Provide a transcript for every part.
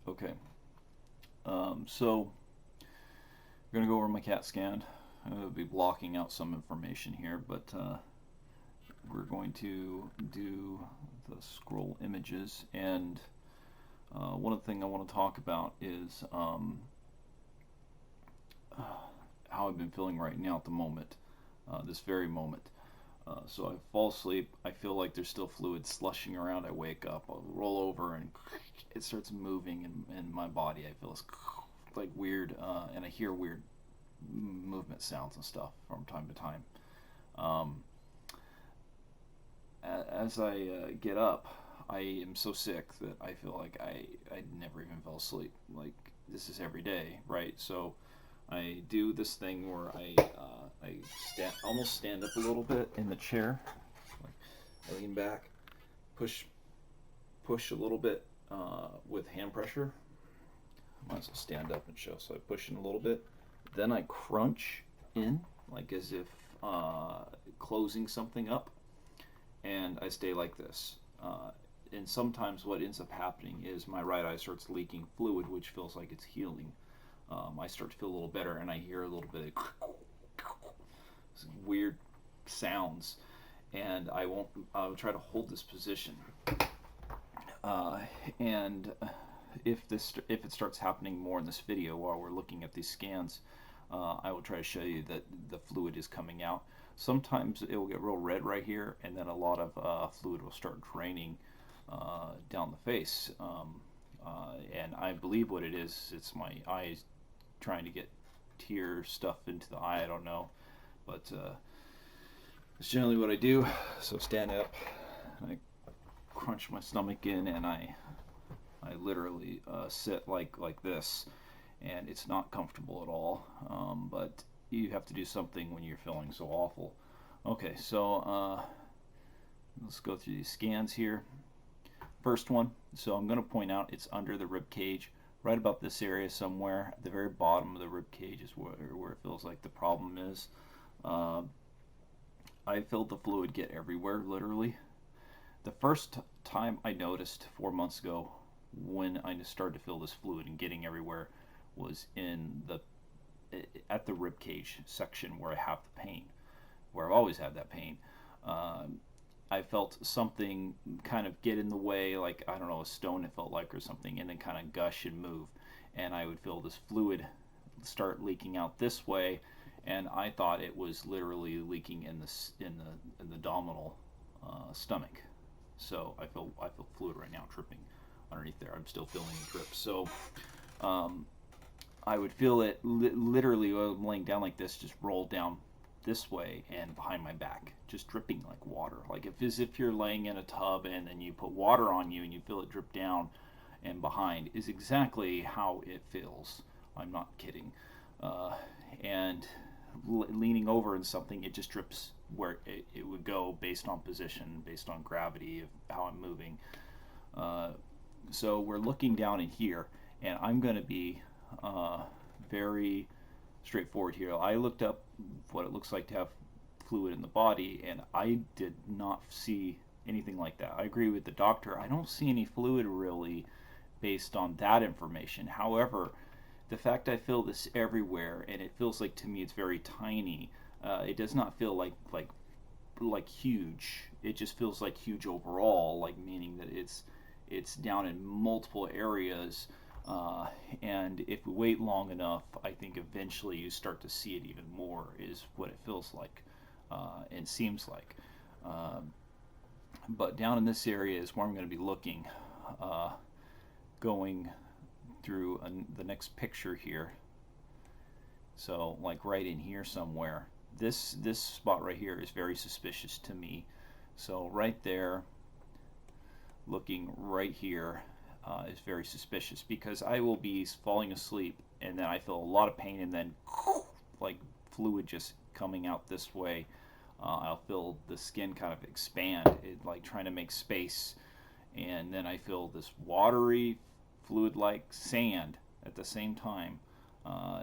Okay. So I'm gonna go over my CAT scan. I'll be blocking out some information here, but we're going to do the scroll images. And one of the things I want to talk about is how I've been feeling right now at the moment, this very moment. So I fall asleep. I feel like there's still fluid slushing around. I wake up. I'll roll over and it starts moving in my body. I feel this like weird, and I hear weird movement sounds and stuff from time to time. Um, as I get up, I am so sick that I feel like I never even fell asleep. Like this is every day, right? So I do this thing where I almost stand up a little bit in the chair, like I lean back, push push a little bit with hand pressure. Might as well stand up and show. So I push in a little bit, then I crunch in like as if closing something up, and I stay like this. And sometimes what ends up happening is my right eye starts leaking fluid, which feels like it's healing. I start to feel a little better, and I hear a little bit of weird sounds, and I'll try to hold this position. And if it starts happening more in this video while we're looking at these scans, I will try to show you that the fluid is coming out. Sometimes it will get real red right here, and then a lot of fluid will start draining down the face. And I believe what it is, it's my eyes trying to get tear stuff into the eye. I don't know, but it's generally what I do. So stand up, I crunch my stomach in, and I literally sit like this, and it's not comfortable at all. But you have to do something when you're feeling so awful. Okay, so let's go through these scans here. First one, so I'm going to point out it's under the rib cage, right about this area somewhere. At the very bottom of the rib cage is where it feels like the problem is. Uh, I felt the fluid get everywhere, literally. The first time I noticed 4 months ago when I started to feel this fluid and getting everywhere was in the at the rib cage section where I have the pain, where I've always had that pain. I felt something kind of get in the way, like I don't know, a stone it felt like or something, and then kind of gush and move, and I would feel this fluid start leaking out this way, and I thought it was literally leaking in the abdominal stomach. So I feel fluid right now dripping underneath there. I'm still feeling a drip. So um, I would feel it literally while I'm laying down like this, just roll down this way and behind my back, just dripping like water. Like as if you're laying in a tub and then you put water on you and you feel it drip down and behind is exactly how it feels. I'm not kidding. And leaning over in something, it just drips where it would go based on position, based on gravity of how I'm moving. Uh, so we're looking down in here, and I'm going to be very straightforward here. I looked up what it looks like to have fluid in the body, and I did not see anything like that. I agree with the doctor. I don't see any fluid really based on that information. However, the fact I feel this everywhere, and it feels like to me it's very tiny. It does not feel like huge. It just feels like huge overall, like meaning that it's down in multiple areas. And if we wait long enough, I think eventually you start to see it even more. Is what it feels like and seems like. But down in this area is where I'm going to be looking, going through the next picture here. So like right in here somewhere. This spot right here is very suspicious to me. So right there, looking right here, is very suspicious because I will be falling asleep and then I feel a lot of pain and then like fluid just coming out this way. I'll feel the skin kind of expand, like trying to make space, and then I feel this watery, fluid-like sand at the same time. Uh,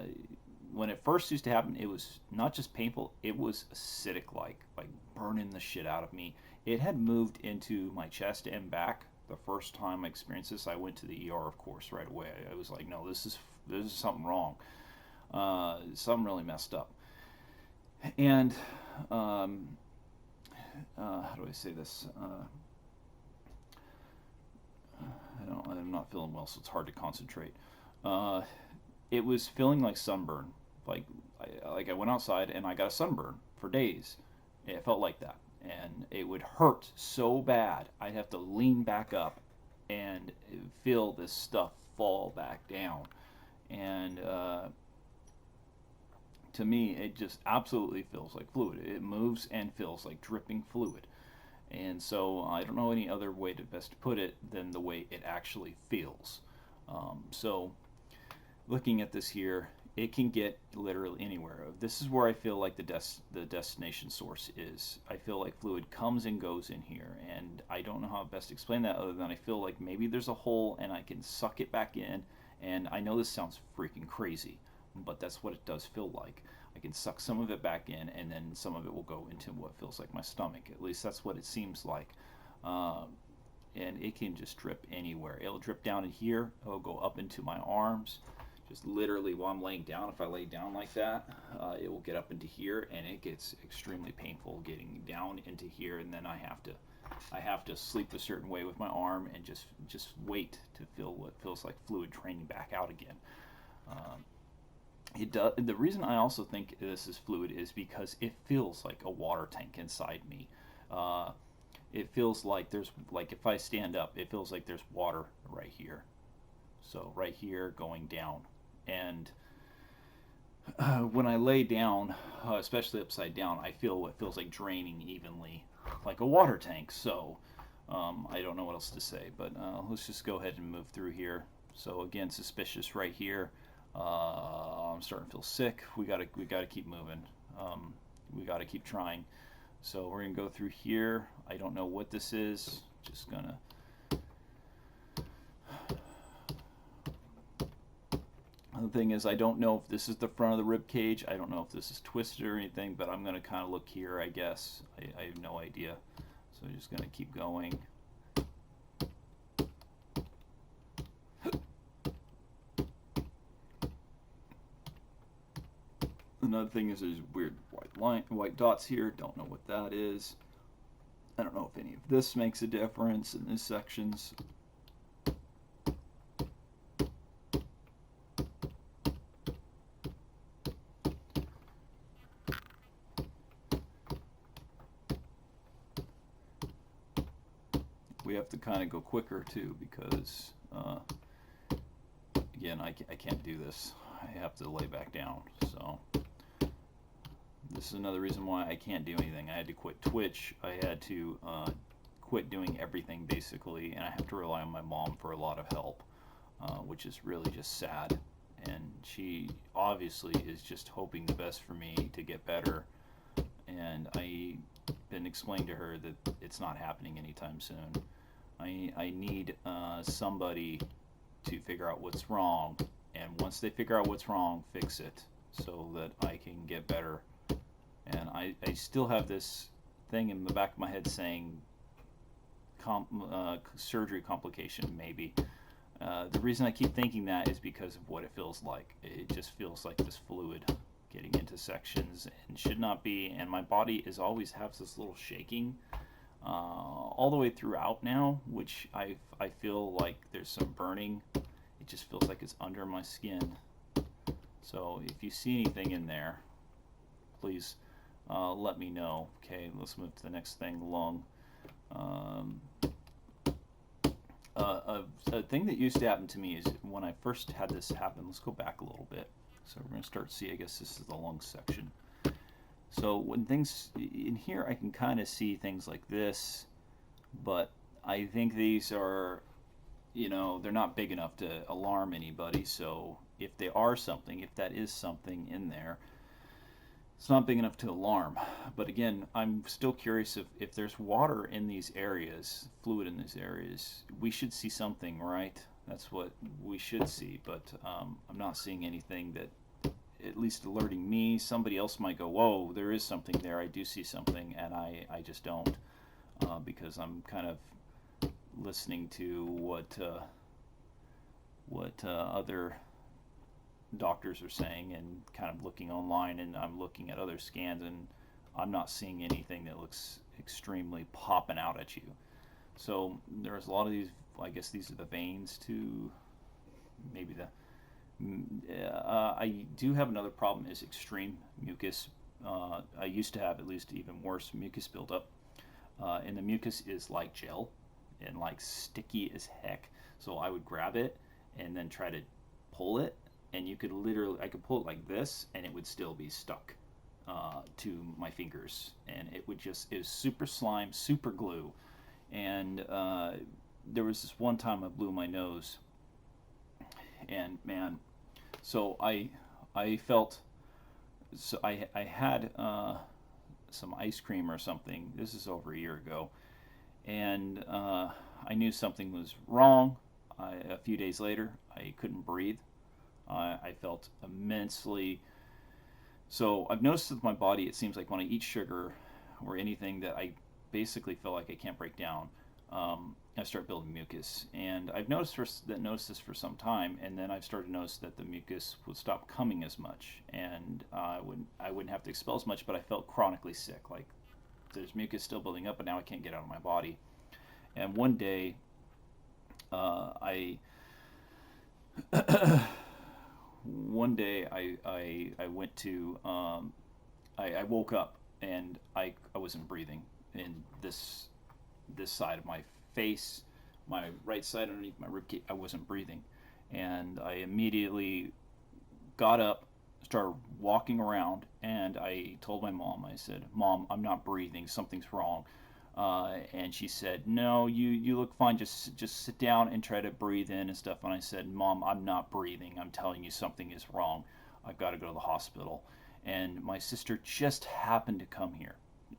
when it first used to happen, it was not just painful; it was acidic, like burning the shit out of me. It had moved into my chest and back The first time I experienced this, I went to the ER, of course, right away. I was like, no, this is something wrong. Something really messed up. And how do I say this? I'm not feeling well, so it's hard to concentrate. Uh, it was feeling like sunburn. Like I went outside and I got a sunburn for days. It felt like that, and it would hurt so bad. I'd have to lean back up and feel this stuff fall back down. And to me, it just absolutely feels like fluid. It moves and feels like dripping fluid. And so I don't know any other way to best put it than the way it actually feels. So looking at this here, it can get literally anywhere. This is where I feel like the destination source is. I feel like fluid comes and goes in here, and I don't know how to best explain that other than I feel like maybe there's a hole and I can suck it back in. And I know this sounds freaking crazy, but that's what it does feel like. I can suck some of it back in, and then some of it will go into what feels like my stomach. At least that's what it seems like. And it can just drip anywhere. It'll drip down in here. It'll go up into my arms. Just literally while I'm laying down, if I lay down like that, it will get up into here, and it gets extremely painful getting down into here. And then I have to sleep a certain way with my arm and just wait to feel what feels like fluid draining back out again. It does. The reason I also think this is fluid is because it feels like a water tank inside me. It feels like if I stand up, it feels like there's water right here. So right here going down. And when I lay down, especially upside down, I feel what feels like draining evenly, like a water tank. So I don't know what else to say, but let's just go ahead and move through here. So again, suspicious right here. I'm starting to feel sick. We gotta keep moving. We gotta keep trying. So we're gonna go through here. I don't know what this is. Just gonna. The thing is, I don't know if this is the front of the rib cage. I don't know if this is twisted or anything, but I'm gonna kind of look here. I guess I have no idea. So I'm just gonna keep going. Another thing is there's weird white dots here. Don't know what that is. I don't know if any of this makes a difference in these sections. We have to kind of go quicker too because, again, I can't do this. I have to lay back down. So this is another reason why I can't do anything. I had to quit Twitch. I had to quit doing everything basically, and I have to rely on my mom for a lot of help, which is really just sad. And she obviously is just hoping the best for me to get better. And I've been explaining to her that it's not happening anytime soon. I need somebody to figure out what's wrong, and once they figure out what's wrong, fix it so that I can get better. And I still have this thing in the back of my head saying surgery complication, maybe. The reason I keep thinking that is because of what it feels like. It just feels like this fluid getting into sections and should not be. And my body is always has this little shaking all the way throughout now, which I feel like there's some burning. It just feels like it's under my skin. So if you see anything in there, please let me know. Okay, let's move to the next thing, lung. A thing that used to happen to me is when I first had this happen, let's go back a little bit. So we're going to start to see, I guess this is the lung section. So when things, in here I can kind of see things like this, but I think these are, they're not big enough to alarm anybody. So if they are something, if that is something in there, it's not big enough to alarm. But again, I'm still curious if there's water in these areas, fluid in these areas, we should see something, right? That's what we should see, but I'm not seeing anything that at least alerting me. Somebody else might go, whoa, there is something there. I do see something, and I just don't, because I'm kind of listening to what other doctors are saying, and kind of looking online, and I'm looking at other scans, and I'm not seeing anything that looks extremely popping out at you. So there's a lot of these. I guess these are the veins to maybe the. I do have another problem is extreme mucus. I used to have at least even worse mucus buildup, and the mucus is like gel and like sticky as heck. So I would grab it and then try to pull it, and you could literally, I could pull it like this, and it would still be stuck to my fingers, and it would just, it was super slime, super glue, and there was this one time I blew my nose, and man, so I felt, so I had some ice cream or something. This is over a year ago, and I knew something was wrong. A few days later, I couldn't breathe. I felt immensely. So I've noticed with my body, it seems like when I eat sugar or anything that I basically feel like I can't break down, I start building mucus. And I've noticed this for some time, and then I've started to notice that the mucus would stop coming as much, and I wouldn't have to expel as much, but I felt chronically sick. Like there's mucus still building up, and now I can't get out of my body. And one day, I I went to I woke up, and I wasn't breathing in this side of my face, my right side underneath my ribcage. I wasn't breathing, and I immediately got up, started walking around, and I told my mom. I said, "Mom, I'm not breathing. Something's wrong." And she said, "No, you look fine. Just sit down and try to breathe in and stuff." And I said, "Mom, I'm not breathing. I'm telling you something is wrong. I've got to go to the hospital." And my sister just happened to come here,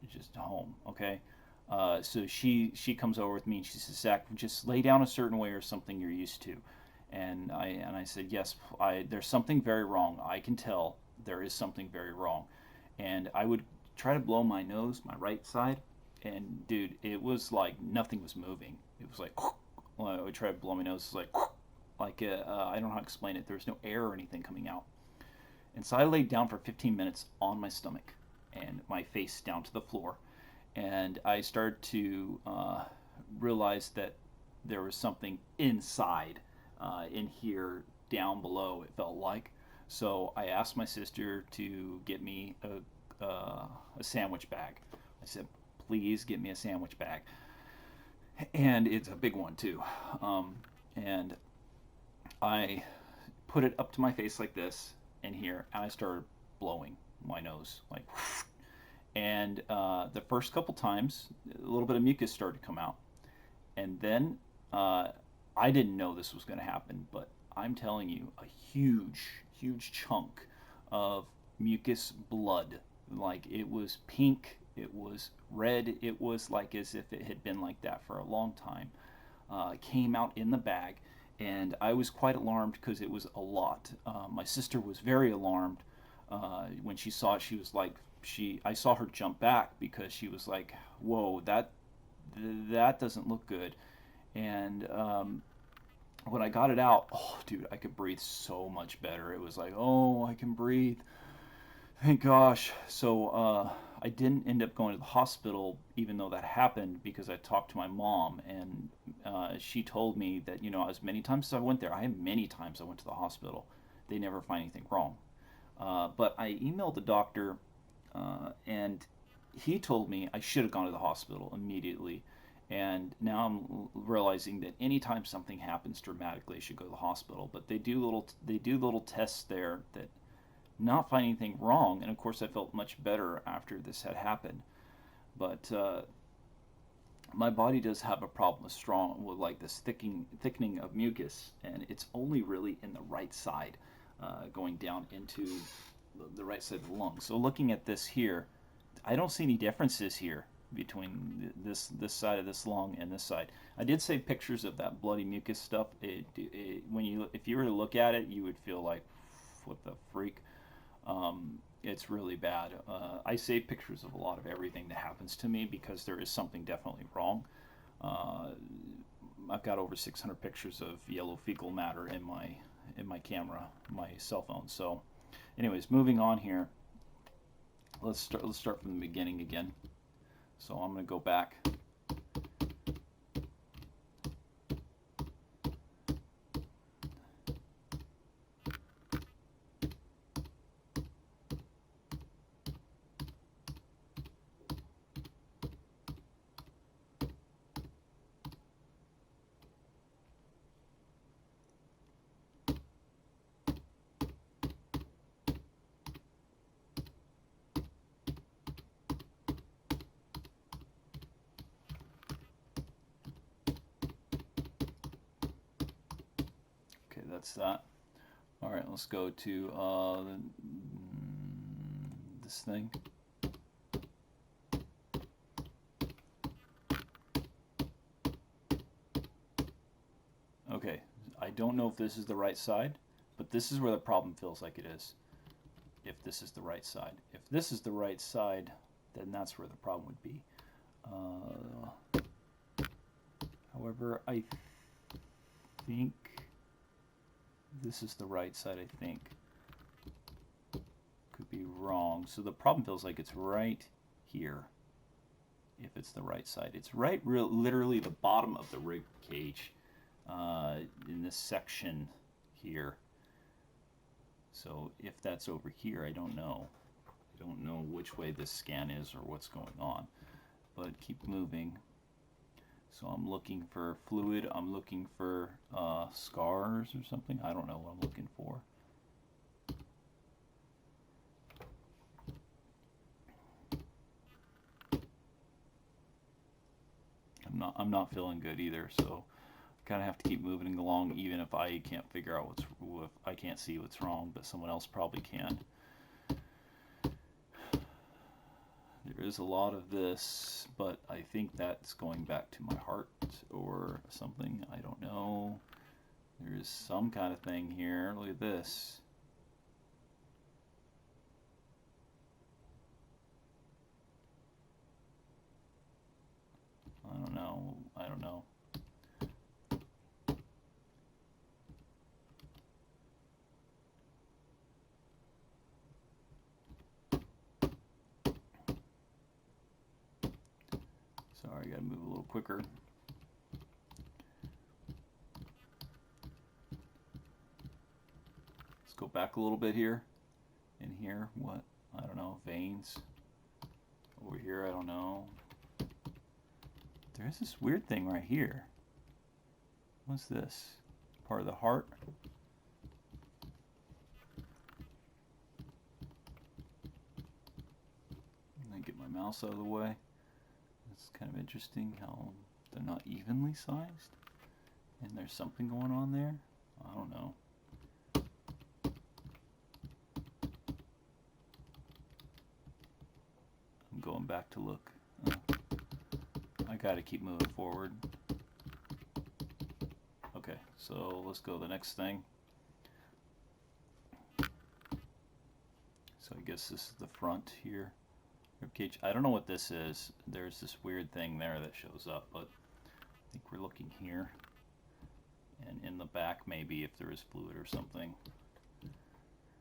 just home. Okay, so she comes over with me, and she says, "Zach, just lay down a certain way or something you're used to." And I said, "Yes, there's something very wrong. I can tell there is something very wrong." And I would try to blow my nose, my right side, and dude, it was like nothing was moving. It was like when I would try to blow my nose, it's like I don't know how to explain it. There was no air or anything coming out. And so I laid down for 15 minutes on my stomach and my face down to the floor, and I started to realize that there was something inside, in here, down below. It felt like. So I asked my sister to get me a sandwich bag. I said, "Please get me a sandwich bag," and it's a big one too. And I put it up to my face like this in here, and I started blowing my nose like, and the first couple times, a little bit of mucus started to come out, and then I didn't know this was going to happen, but I'm telling you, a huge chunk of mucus blood, like it was pink, it was red, it was like as if it had been like that for a long time, came out in the bag, and I was quite alarmed because it was a lot. My sister was very alarmed when she saw it. She was like, I saw her jump back because she was like, "Whoa, that doesn't look good." And when I got it out, oh, dude, I could breathe so much better. It was like, oh, I can breathe. Thank gosh. So I didn't end up going to the hospital, even though that happened, because I talked to my mom, and she told me that, as many times as I went there, I have many times I went to the hospital, they never find anything wrong. But I emailed the doctor, and he told me I should have gone to the hospital immediately. And now I'm realizing that anytime something happens dramatically, I should go to the hospital. But they do little tests there that not find anything wrong. And of course, I felt much better after this had happened. But my body does have a problem with like this thickening of mucus, and it's only really in the right side, going down into the right side of the lung. So looking at this here, I don't see any differences here between this side of this lung and this side. I did save pictures of that bloody mucus stuff. If you were to look at it, you would feel like, what the freak? It's really bad. I save pictures of a lot of everything that happens to me because there is something definitely wrong. Uh, I've got over 600 pictures of yellow fecal matter in my camera, my cell phone. So, anyways, moving on here. Let's start from the beginning again. So I'm going to go back. Okay, that's that. All right, let's go to this thing. Okay, I don't know if this is the right side, but this is where the problem feels like it is. If this is the right side. If this is the right side, then that's where the problem would be. However, I think this is the right side, I think. Could be wrong. So the problem feels like it's right here. If it's the right side. It's right literally the bottom of the rib cage in this section here. So if that's over here, I don't know. I don't know which way this scan is or what's going on. But keep moving. So I'm looking for fluid. I'm looking for scars or something. I don't know what I'm looking for. I'm not feeling good either. So I kind of have to keep moving along, even if I can't figure out if I can't see what's wrong, but someone else probably can. There is a lot of this, but I think that's going back to my heart or something. I don't know. There is some kind of thing here. Look at this. I don't know. I don't know. Sorry, I gotta move a little quicker. Let's go back a little bit here. In here, what? I don't know. Veins. Over here, I don't know. There's this weird thing right here. What's this? Part of the heart? And then get my mouse out of the way. It's kind of interesting how they're not evenly sized. And there's something going on there. I don't know. I'm going back to look. I gotta keep moving forward. Okay, so let's go to the next thing. So I guess this is the front here. Ribcage. I don't know what this is. There's this weird thing there that shows up, but I think we're looking here. And in the back, maybe, if there is fluid or something.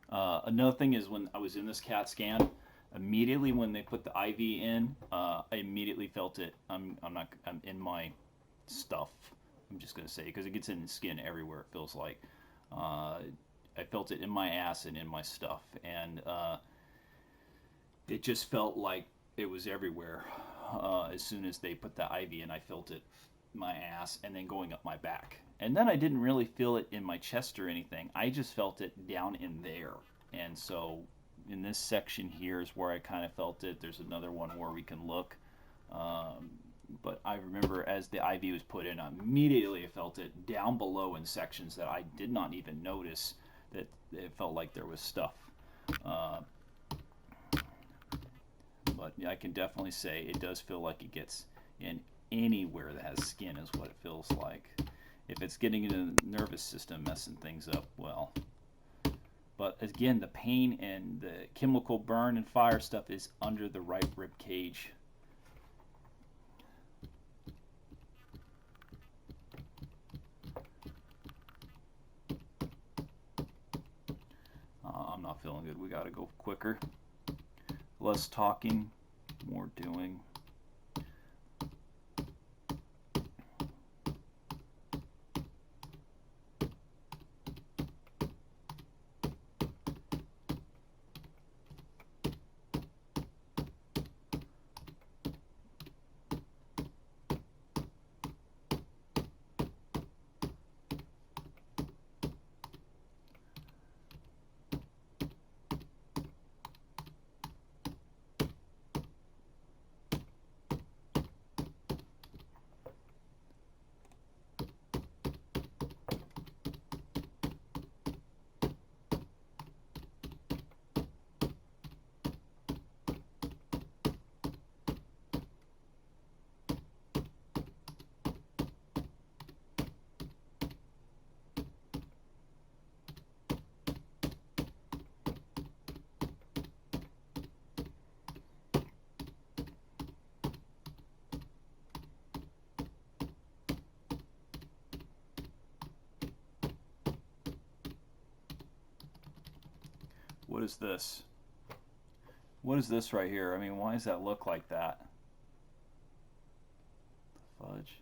Another thing is when I was in this CAT scan, immediately when they put the IV in, I immediately felt it. I'm in my stuff. I'm just gonna say, because it gets in the skin everywhere. It feels like I felt it in my ass and in my stuff, and it just felt like it was everywhere. As soon as they put the IV in, I felt it my ass and then going up my back. And then I didn't really feel it in my chest or anything. I just felt it down in there. And so in this section here is where I kind of felt it. There's another one where we can look. But I remember as the IV was put in, immediately I felt it down below in sections that I did not even notice that it felt like there was stuff. But yeah, I can definitely say it does feel like it gets in anywhere that has skin is what it feels like. If it's getting into the nervous system, messing things up, well. But again, the pain and the chemical burn and fire stuff is under the right rib cage. not feeling good. We got to go quicker. Less talking, more doing. What is this? What is this right here? I mean, why does that look like that? Fudge.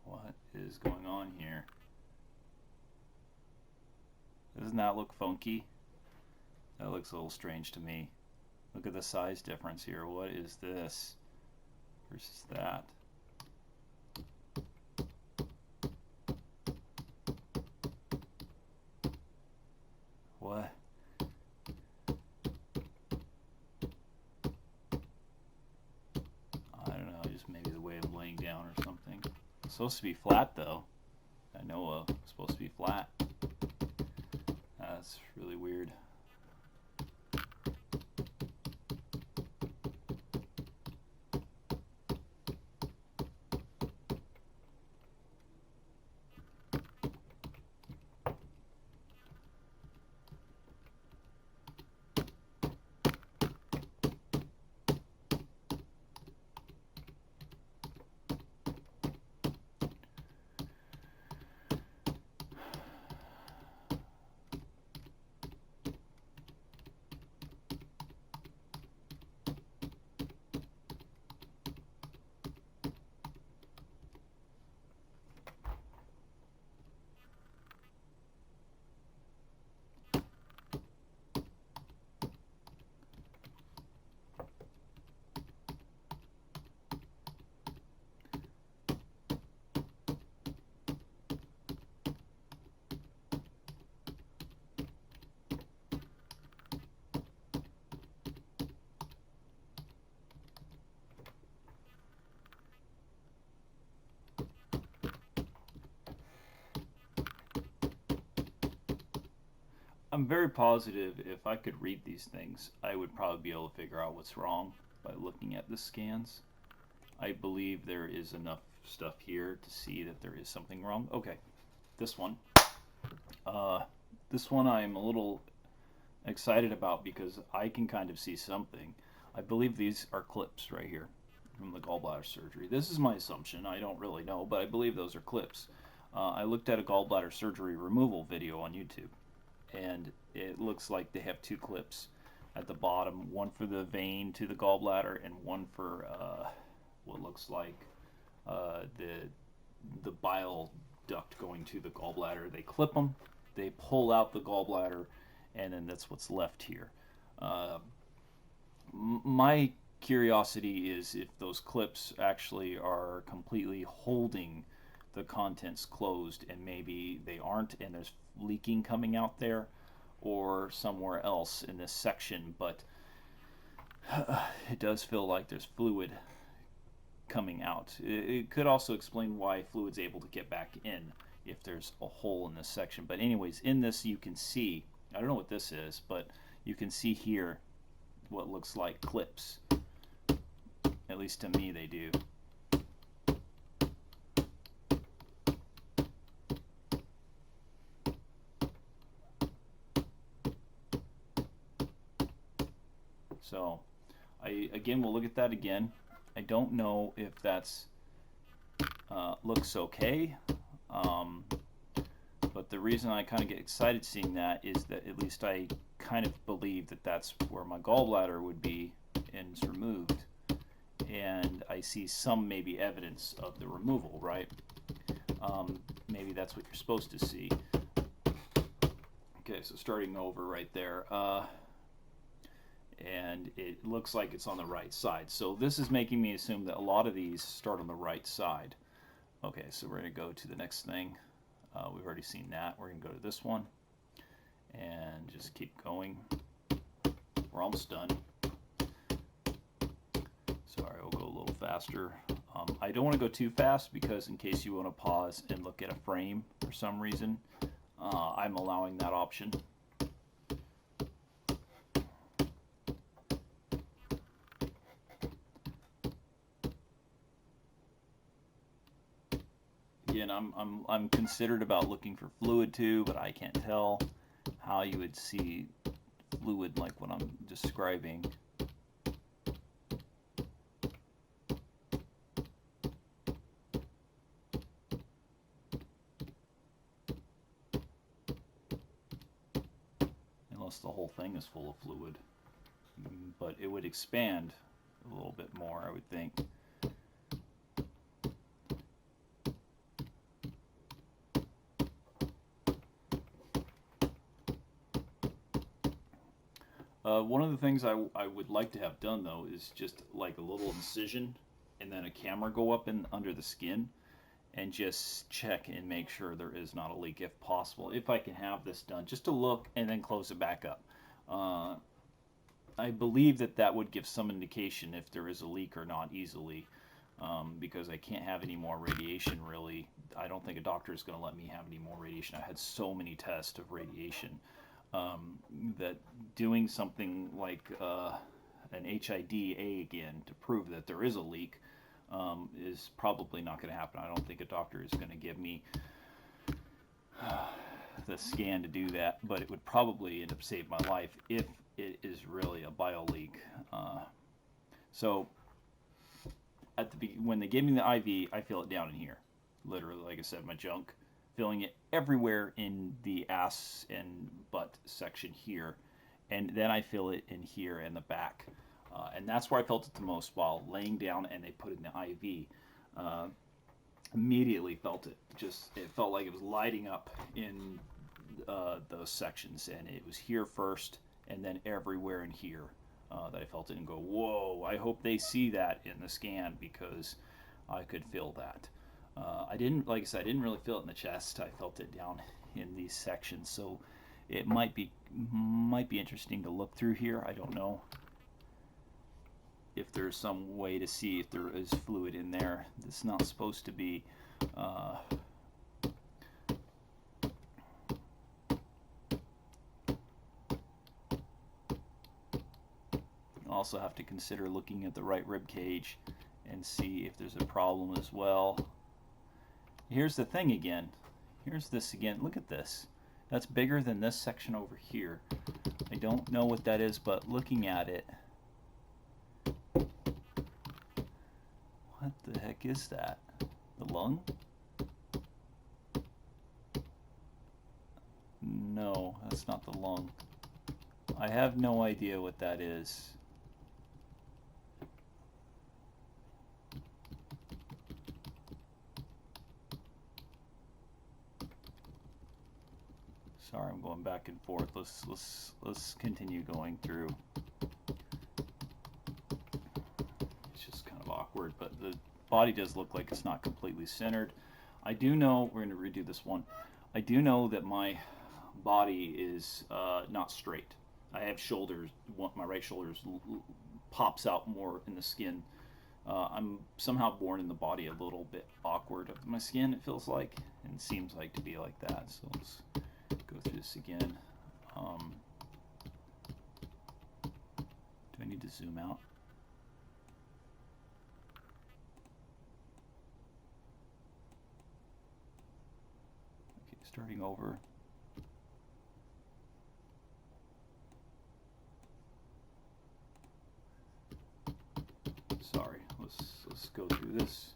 What is going on here? Doesn't that look funky? That looks a little strange to me. Look at the size difference here. What is this versus that? What? I don't know, just maybe the way I'm laying down or something. It's supposed to be flat though. I know it's supposed to be flat. That's really weird. I'm very positive if I could read these things, I would probably be able to figure out what's wrong by looking at the scans. I believe there is enough stuff here to see that there is something wrong. Okay, this one. This one I'm a little excited about because I can kind of see something. I believe these are clips right here from the gallbladder surgery. This is my assumption. I don't really know, but I believe those are clips. I looked at a gallbladder surgery removal video on YouTube, and it looks like they have two clips at the bottom, one for the vein to the gallbladder and one for what looks like the bile duct going to the gallbladder. They clip them, they pull out the gallbladder, and then that's what's left here. My curiosity is if those clips actually are completely holding the contents closed, and maybe they aren't, and there's leaking coming out there or somewhere else in this section, but it does feel like there's fluid coming out. It could also explain why fluid's able to get back in if there's a hole in this section. But anyways, in this you can see, I don't know what this is, but you can see here what looks like clips. At least to me they do. So again, we'll look at that again. I don't know if that's looks okay. But the reason I kind of get excited seeing that is that at least I kind of believe that that's where my gallbladder would be, and it's removed. And I see some maybe evidence of the removal, right? Maybe that's what you're supposed to see. Okay, so starting over right there. And it looks like it's on the right side. So this is making me assume that a lot of these start on the right side. Okay, so we're going to go to the next thing. We've already seen that. We're going to go to this one and just keep going. We're almost done. Sorry, we'll go a little faster. I don't want to go too fast because in case you want to pause and look at a frame for some reason, I'm allowing that option. Again, I'm considered about looking for fluid too, but I can't tell how you would see fluid like what I'm describing. Unless the whole thing is full of fluid. But it would expand a little bit more, I would think. One of the things I would like to have done though is just like a little incision and then a camera go up in under the skin and just check and make sure there is not a leak if possible. If I can have this done, just to look and then close it back up. I believe that that would give some indication if there is a leak or not easily, because I can't have any more radiation really. I don't think a doctor is going to let me have any more radiation. I had so many tests of radiation. That doing something like an HIDA again to prove that there is a leak is probably not going to happen. I don't think a doctor is going to give me the scan to do that, but it would probably end up saving my life if it is really a bio leak. So at when they gave me the IV, I feel it down in here, literally, like I said, my junk. Filling it everywhere in the ass and butt section here, and then I feel it in here and the back, and that's where I felt it the most while laying down and they put it in the IV. Immediately felt it. It felt like it was lighting up in those sections, and it was here first and then everywhere in here that I felt it and go, whoa, I hope they see that in the scan because I could feel that. I didn't, like I said, I didn't really feel it in the chest. I felt it down in these sections, so it might be interesting to look through here. I don't know if there's some way to see if there is fluid in there. It's not supposed to be. Also have to consider looking at the right rib cage and see if there's a problem as well. Here's the thing again. Here's this again. Look at this. That's bigger than this section over here. I don't know what that is, but looking at it, what the heck is that? The lung? No, that's not the lung. I have no idea what that is. Sorry, I'm going back and forth. Let's continue going through. It's just kind of awkward, but the body does look like it's not completely centered. I do know, we're going to redo this one. I do know that my body is not straight. I have shoulders. My right shoulder pops out more in the skin. I'm somehow born in the body a little bit awkward of my skin, it feels like, and seems like to be like that. So let's go through this again. Do I need to zoom out? Okay, starting over. Sorry, let's go through this.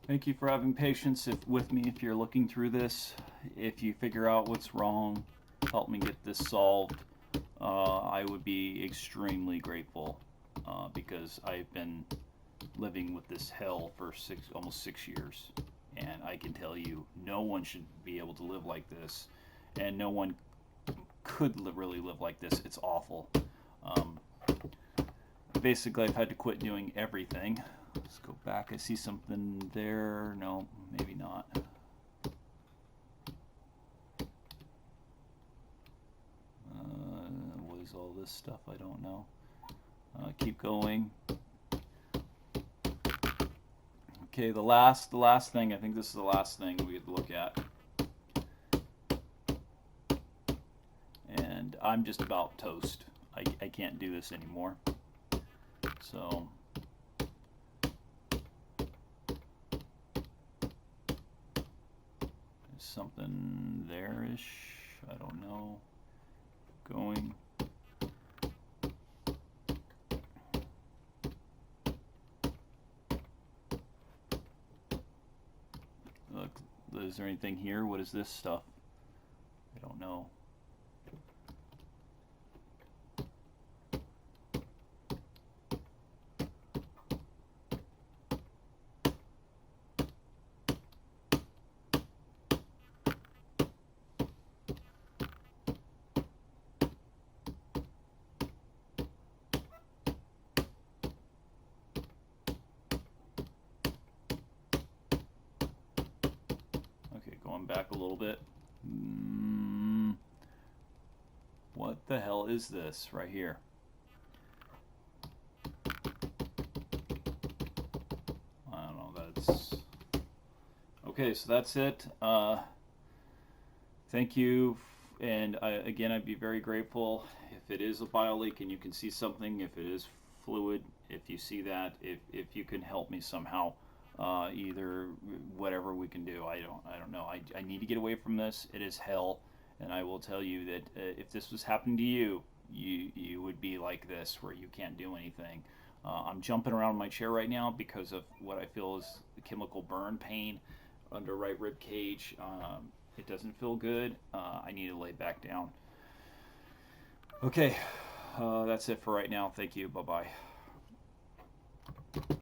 Thank you for having patience with me if you're looking through this. If you figure out what's wrong, help me get this solved. I would be extremely grateful because I've been living with this hell for almost 6 years. And I can tell you, no one should be able to live like this. And no one could really live like this. It's awful. Um, Basically, I've had to quit doing everything. Let's go back. I see something there. No, maybe not. What is all this stuff? I don't know. Keep going. Okay, the last thing. I think this is the last thing we have to look at. And I'm just about toast. I can't do this anymore. So something there-ish. I don't know. Going. Look, is there anything here? What is this stuff? I don't know. Okay, going back a little bit. What the hell is this right here? I don't know. That's okay. So that's it. Thank you. And again, I'd be very grateful if it is a bio leak and you can see something. If it is fluid, if you see that, if you can help me somehow. Either whatever we can do. I don't know. I need to get away from this. It is hell, and I will tell you that if this was happening to you, you would be like this, where you can't do anything. I'm jumping around in my chair right now because of what I feel is the chemical burn pain under right rib cage. It doesn't feel good. I need to lay back down. Okay, that's it for right now. Thank you. Bye bye.